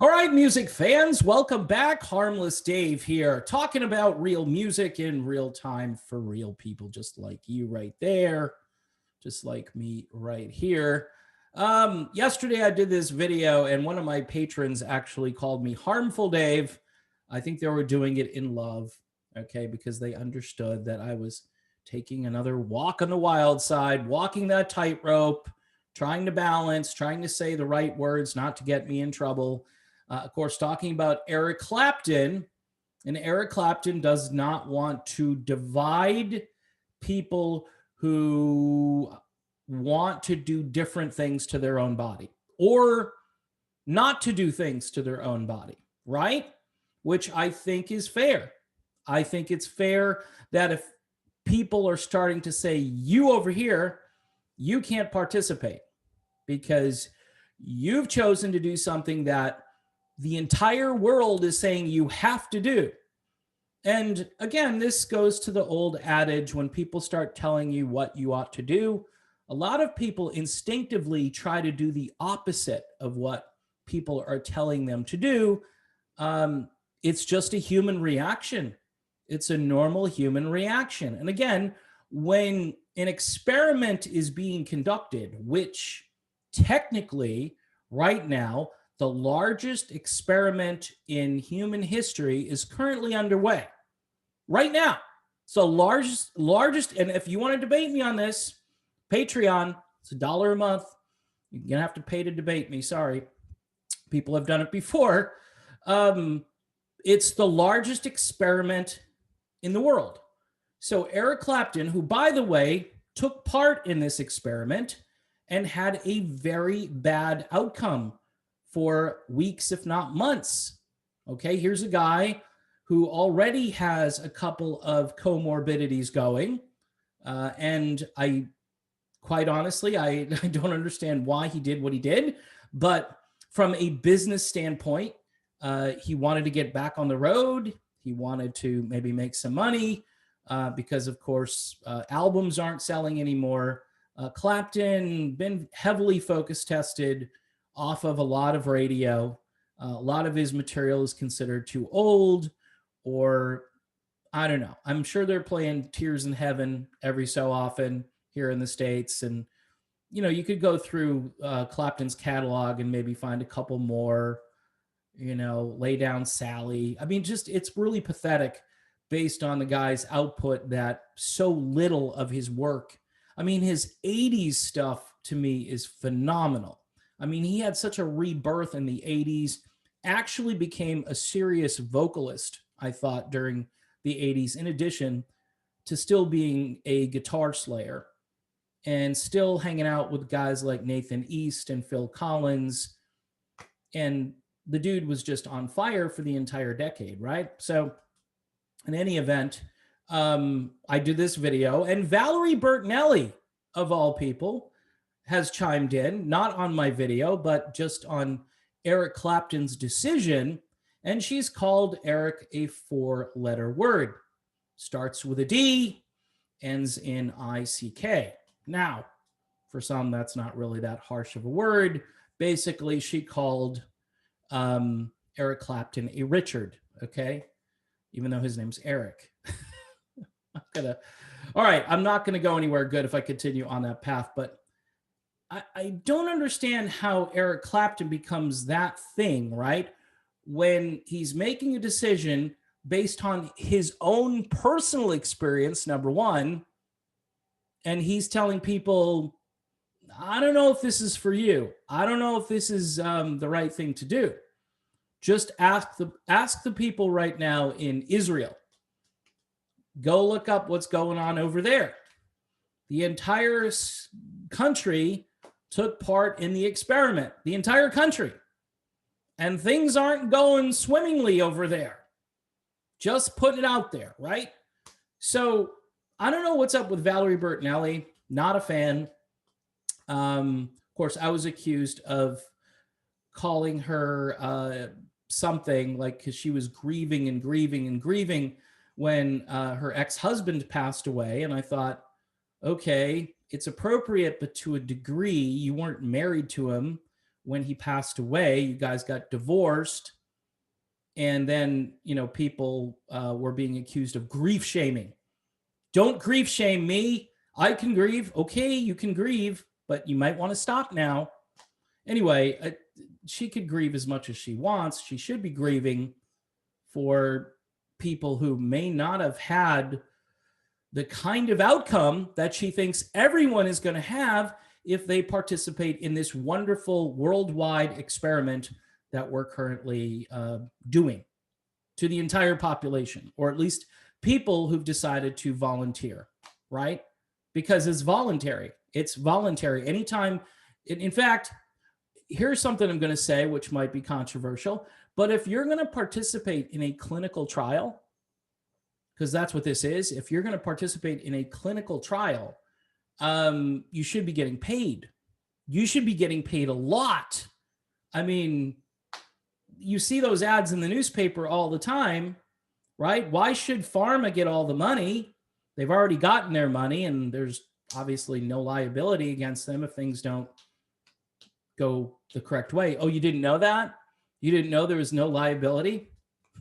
All right, music fans, welcome back. Harmless Dave here, talking about real music in real time for real people just like you right there, just like me right here. Yesterday I did this video and one of my patrons actually called me Harmful Dave. I think they were doing it in love, okay, because they understood that I was taking another walk on the wild side, walking that tightrope, trying to balance, trying to say the right words not to get me in trouble. Of course, talking about Eric Clapton, and Eric Clapton does not want to divide people who want to do different things to their own body or not to do things to their own body, right? Which I think is fair. I think it's fair that if people are starting to say, you over here, you can't participate because you've chosen to do something that the entire world is saying you have to do. And again, this goes to the old adage when people start telling you what you ought to do, a lot of people instinctively try to do the opposite of what people are telling them to do. It's just a human reaction. It's a normal human reaction. And again, when an experiment is being conducted, which technically right now, the largest experiment in human history is currently underway right now. So largest, and if you want to debate me on this, Patreon, it's $1 a month. You're gonna have to pay to debate me. Sorry, people have done it before. It's the largest experiment in the world. So Eric Clapton, who by the way took part in this experiment and had a very bad outcome for weeks, if not months. Okay, here's a guy who already has a couple of comorbidities going. And I, quite honestly, I don't understand why he did what he did. But from a business standpoint, he wanted to get back on the road. He wanted to maybe make some money because, of course, albums aren't selling anymore. Clapton been heavily focus tested off of a lot of radio. A lot of his material is considered too old, or I don't know. I'm sure they're playing Tears in Heaven every so often here in the States. And, you know, you could go through Clapton's catalog and maybe find a couple more, you know, Lay Down Sally. I mean, just it's really pathetic based on the guy's output that so little of his work. I mean, his 80s stuff to me is phenomenal. I mean, he had such a rebirth in the 80s, actually became a serious vocalist, I thought, during the 80s, in addition to still being a guitar slayer and still hanging out with guys like Nathan East and Phil Collins. And the dude was just on fire for the entire decade, right? So in any event, I did this video, and Valerie Bertinelli, of all people, has chimed in, not on my video, but just on Eric Clapton's decision. And she's called Eric a 4-letter word. Starts with a D, ends in ICK. Now, for some, that's not really that harsh of a word. Basically, she called Eric Clapton a Richard, okay? Even though his name's Eric. All right, I'm not gonna go anywhere good if I continue on that path, but I don't understand how Eric Clapton becomes that thing, right? When he's making a decision based on his own personal experience, number one, and he's telling people, I don't know if this is for you. I don't know if this is the right thing to do. Just ask the people right now in Israel. Go look up what's going on over there. The entire country took part in the experiment, the entire country. And things aren't going swimmingly over there. Just put it out there, right? So I don't know what's up with Valerie Bertinelli. Not a fan. Of course, I was accused of calling her something like, because she was grieving and grieving and grieving when her ex-husband passed away. And I thought, okay, it's appropriate, but to a degree. You weren't married to him when he passed away, you guys got divorced. And then, you know, people were being accused of grief shaming. Don't grief shame me. I can grieve. Okay, you can grieve, but you might want to stop now. Anyway, she could grieve as much as she wants. She should be grieving for people who may not have had the kind of outcome that she thinks everyone is going to have if they participate in this wonderful worldwide experiment that we're currently doing to the entire population, or at least people who've decided to volunteer, right? Because it's voluntary. It's voluntary. Anytime, in fact, here's something I'm going to say, which might be controversial, but if you're going to participate in a clinical trial, because that's what this is, if you're going to participate in a clinical trial, you should be getting paid. You should be getting paid a lot. I mean, you see those ads in the newspaper all the time, right? Why should pharma get all the money? They've already gotten their money, and there's obviously no liability against them if things don't go the correct way. Oh, you didn't know that? You didn't know there was no liability?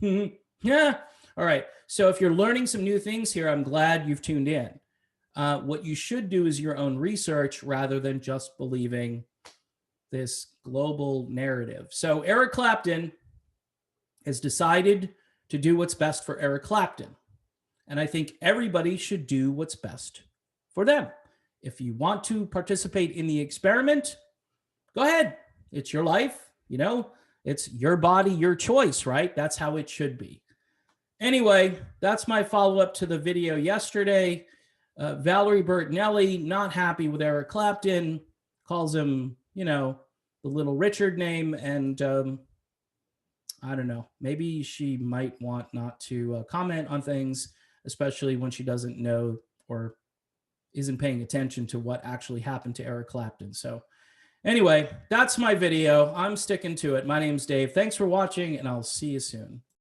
Yeah. All right. So if you're learning some new things here, I'm glad you've tuned in. What you should do is your own research rather than just believing this global narrative. So Eric Clapton has decided to do what's best for Eric Clapton. And I think everybody should do what's best for them. If you want to participate in the experiment, go ahead. It's your life, you know, it's your body, your choice, right? That's how it should be. Anyway, that's my follow-up to the video yesterday. Valerie Bertinelli, not happy with Eric Clapton, calls him, you know, the Little Richard name. And I don't know, maybe she might want not to comment on things, especially when she doesn't know or isn't paying attention to what actually happened to Eric Clapton. So anyway, that's my video. I'm sticking to it. My name's Dave. Thanks for watching, and I'll see you soon.